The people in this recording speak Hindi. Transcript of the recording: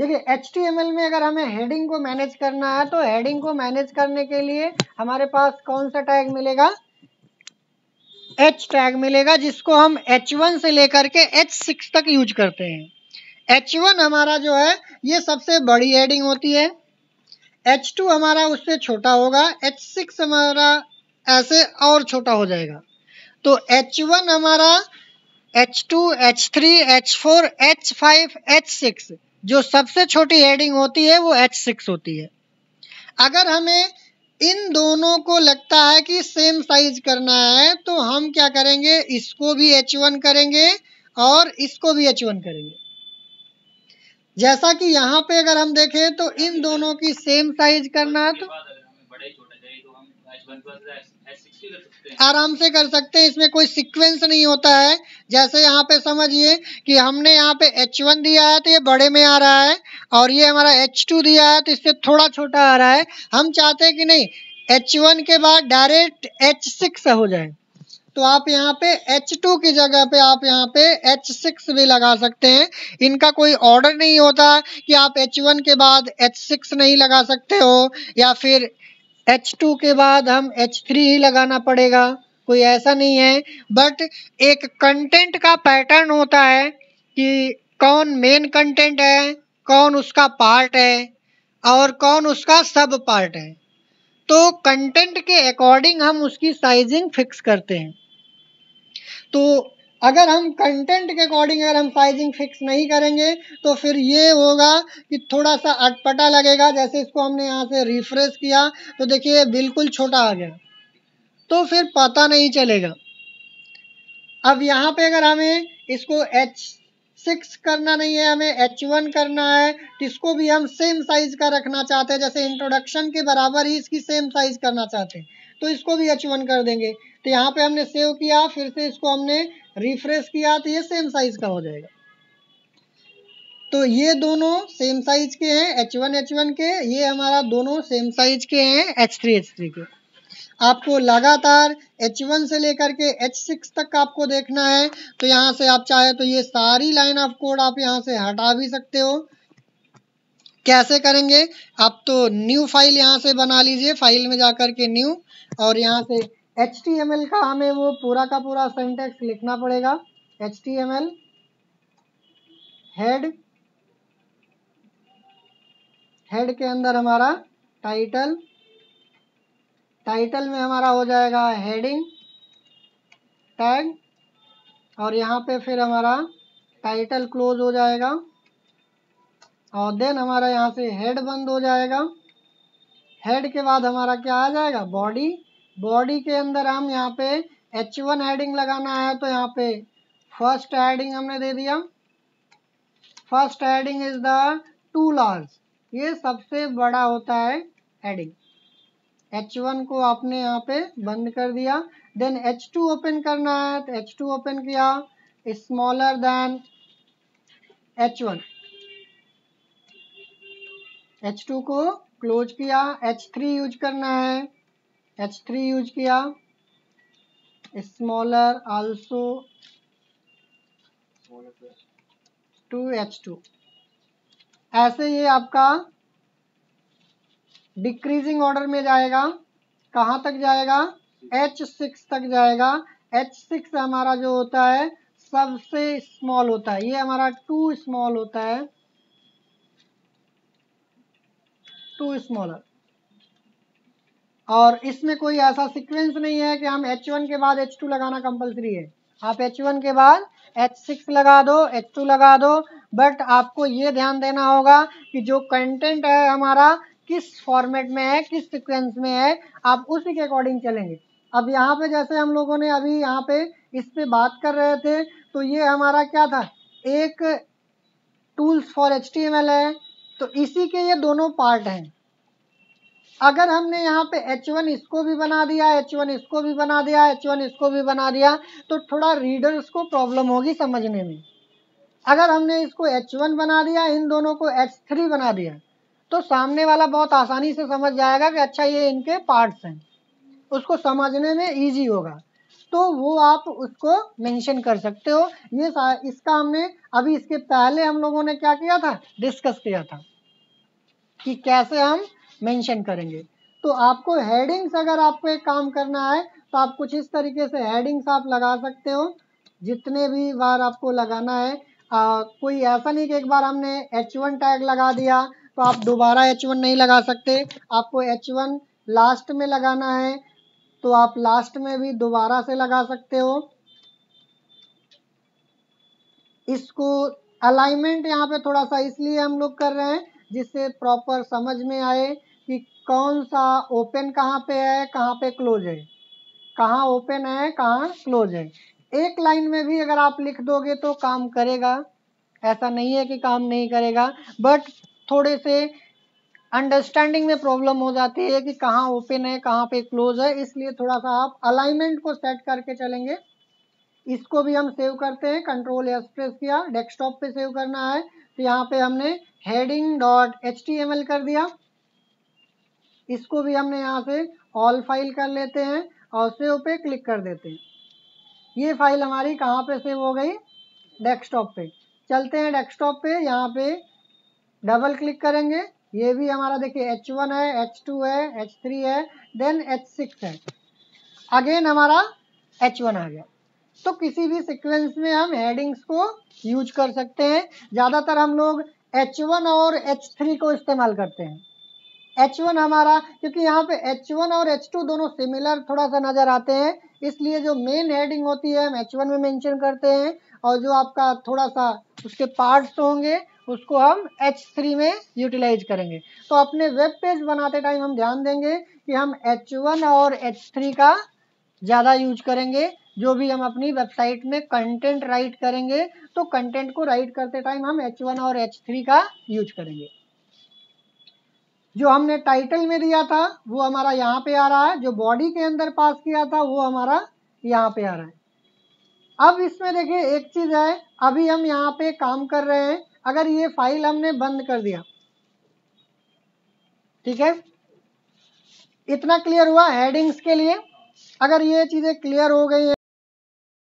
देखिए HTML में अगर हमें हेडिंग को मैनेज करना है तो हेडिंग को मैनेज करने के लिए हमारे पास कौन सा टैग मिलेगा, H टैग मिलेगा, जिसको हम H1 से लेकर के H6 तक यूज करते हैं। H1 हमारा जो है ये सबसे बड़ी हेडिंग होती है, H2 हमारा उससे छोटा होगा, H6 हमारा ऐसे और छोटा हो जाएगा। तो H1 हमारा H2, H3, H4, H5, H6 जो सबसे छोटी हेडिंग होती है वो H6 होती है। अगर हमें इन दोनों को लगता है कि सेम साइज करना है तो हम क्या करेंगे, इसको भी H1 करेंगे और इसको भी H1 करेंगे। जैसा कि यहाँ पे अगर हम देखें तो इन दोनों की सेम साइज करना है तो आराम से कर सकते हैं, इसमें कोई सीक्वेंस नहीं होता है। जैसे यहाँ पे समझिए कि हमने यहाँ पे H1 दिया है तो ये बड़े में आ रहा है और ये हमारा H2 दिया है तो इससे थोड़ा छोटा आ रहा है। हम चाहते हैं कि नहीं H1 के बाद डायरेक्ट H6 हो जाए, तो आप यहाँ पे H2 की जगह पे आप यहाँ पे H6 भी लगा सकते हैं। इनका कोई ऑर्डर नहीं होता कि आप H1 के बाद H6 नहीं लगा सकते हो या फिर H2 के बाद हम H3 ही लगाना पड़ेगा, कोई ऐसा नहीं है। बट एक कंटेंट का पैटर्न होता है कि कौन मेन कंटेंट है, कौन उसका पार्ट है और कौन उसका सब पार्ट है। तो कंटेंट के अकॉर्डिंग हम उसकी साइजिंग फिक्स करते हैं। तो अगर हम कंटेंट के अकॉर्डिंग अगर हम साइजिंग फिक्स नहीं करेंगे तो फिर ये होगा कि थोड़ा सा अटपटा लगेगा। जैसे इसको हमने यहाँ से रिफ्रेश किया तो देखिए बिल्कुल छोटा आ गया, तो फिर पता नहीं चलेगा। अब यहाँ पे अगर हमें इसको H6 करना नहीं है, हमें H1 करना है, तो इसको भी हम सेम साइज का रखना चाहते हैं। जैसे इंट्रोडक्शन के बराबर ही इसकी सेम साइज करना चाहते हैं तो इसको भी H1 कर देंगे। तो यहाँ पे हमने सेव किया, फिर से इसको हमने रिफ्रेश किया तो ये सेम साइज का हो जाएगा। तो ये दोनों सेम साइज के हैं, H1 के, ये हमारा दोनों सेम साइज के हैं H3 के। आपको लगातार H1 से लेकर के H6 तक आपको देखना है तो यहाँ से आप चाहे तो ये सारी लाइन ऑफ कोड आप यहाँ से हटा भी सकते हो। कैसे करेंगे, आप तो न्यू फाइल यहाँ से बना लीजिए, फाइल में जाकर के न्यू, और यहाँ से HTML का हमें वो पूरा का पूरा सिंटैक्स लिखना पड़ेगा। HTML हेड के अंदर हमारा टाइटल, टाइटल में हमारा हो जाएगा हेडिंग टैग, और यहाँ पे फिर हमारा टाइटल क्लोज हो जाएगा और देन हमारा यहाँ से हेड बंद हो जाएगा। हेड के बाद हमारा क्या आ जाएगा, बॉडी। बॉडी के अंदर हम यहाँ पे H1 हेडिंग लगाना है तो यहाँ पे फर्स्ट हेडिंग हमने दे दिया। First heading is the two large, ये सबसे बड़ा होता है हेडिंग। H1 को आपने यहाँ पे बंद कर दिया। देन H2 ओपन करना है तो H2 ओपन किया, स्मॉलर देन H1, H2 को क्लोज किया। H3 यूज करना है, H3 यूज किया, स्मॉलर आल्सो टू H2। ऐसे ये आपका डिक्रीजिंग ऑर्डर में जाएगा। कहाँ तक जाएगा, H6 तक जाएगा। H6 हमारा जो होता है सबसे स्मॉल होता है, ये हमारा टू स्मॉल होता है, टू स्मॉलर। और इसमें कोई ऐसा सीक्वेंस नहीं है कि हम H1 के बाद H2 लगाना कंपलसरी है। आप H1 के बाद H6 लगा दो, H2 लगा दो, बट आपको ये ध्यान देना होगा कि जो कंटेंट है हमारा किस फॉर्मेट में है, किस सीक्वेंस में है, आप उसी के अकॉर्डिंग चलेंगे। अब यहाँ पे जैसे हम लोगों ने अभी यहाँ पे इस पे बात कर रहे थे तो ये हमारा क्या था, एक टूल्स फॉर HTML है, तो इसी के ये दोनों पार्ट हैं। अगर हमने यहाँ पे H1 इसको भी बना दिया, H1 इसको भी बना दिया, H1 इसको भी बना दिया तो थोड़ा रीडर्स को प्रॉब्लम होगी समझने में। अगर हमने इसको H1 बना दिया, इन दोनों को H3 बना दिया तो सामने वाला बहुत आसानी से समझ जाएगा कि अच्छा ये इनके पार्ट्स हैं, उसको समझने में ईजी होगा। तो वो आप उसको मेंशन कर सकते हो। ये इसका हमने अभी इसके पहले हम लोगों ने क्या किया था, डिस्कस किया था कि कैसे हम मेंशन करेंगे। तो आपको हेडिंग्स, अगर आपको एक काम करना है तो आप कुछ इस तरीके से हेडिंग्स आप लगा सकते हो जितने भी बार आपको लगाना है। कोई ऐसा नहीं कि एक बार हमने H1 टैग लगा दिया तो आप दोबारा H1 नहीं लगा सकते। आपको H1 लास्ट में लगाना है तो आप लास्ट में भी दोबारा से लगा सकते हो। इसको अलाइनमेंट यहाँ पे थोड़ा सा इसलिए हम लोग कर रहे हैं जिससे प्रॉपर समझ में आए कि कौन सा ओपन कहाँ पे है, कहाँ पे क्लोज है, कहाँ ओपन है, कहाँ क्लोज है। एक लाइन में भी अगर आप लिख दोगे तो काम करेगा, ऐसा नहीं है कि काम नहीं करेगा, बट थोड़े से अंडरस्टैंडिंग में प्रॉब्लम हो जाती है कि कहाँ ओपन है, कहाँ पे क्लोज है। इसलिए थोड़ा सा आप अलाइनमेंट को सेट करके चलेंगे। इसको भी हम सेव करते हैं, कंट्रोल एस प्रेस किया, डेस्कटॉप पे सेव करना है तो यहाँ पे हमने heading.html कर दिया। इसको भी हमने यहाँ से ऑल फाइल कर लेते हैं और सेव पे क्लिक कर देते हैं। ये फाइल हमारी कहाँ पे सेव हो गई, डेस्कटॉप पे। चलते हैं डेस्कटॉप पे, यहाँ पे डबल क्लिक करेंगे। ये भी हमारा देखिए H1 है, H2 है, H3 है, देन H6 है, अगेन हमारा H1 आ गया। तो किसी भी सीक्वेंस में हम हेडिंग्स को यूज कर सकते हैं। ज़्यादातर हम लोग H1 और H3 को इस्तेमाल करते हैं। H1 हमारा, क्योंकि यहाँ पे H1 और H2 दोनों सिमिलर थोड़ा सा नज़र आते हैं, इसलिए जो मेन हेडिंग होती है हम H1 में मेंशन करते हैं और जो आपका थोड़ा सा उसके पार्ट्स होंगे उसको हम H3 में यूटिलाइज करेंगे। तो अपने वेब पेज बनाते टाइम हम ध्यान देंगे कि हम H1 और H3 का ज़्यादा यूज करेंगे। जो भी हम अपनी वेबसाइट में कंटेंट राइट करेंगे तो कंटेंट को राइट करते टाइम हम H1 और H3 का यूज करेंगे। जो हमने टाइटल में दिया था वो हमारा यहाँ पे आ रहा है, जो बॉडी के अंदर पास किया था वो हमारा यहाँ पे आ रहा है। अब इसमें देखिए एक चीज़ है, अभी हम यहाँ पे काम कर रहे हैं, अगर ये फाइल हमने बंद कर दिया, ठीक है, इतना क्लियर हुआ हेडिंग्स के लिए। अगर ये चीज़ें क्लियर हो गई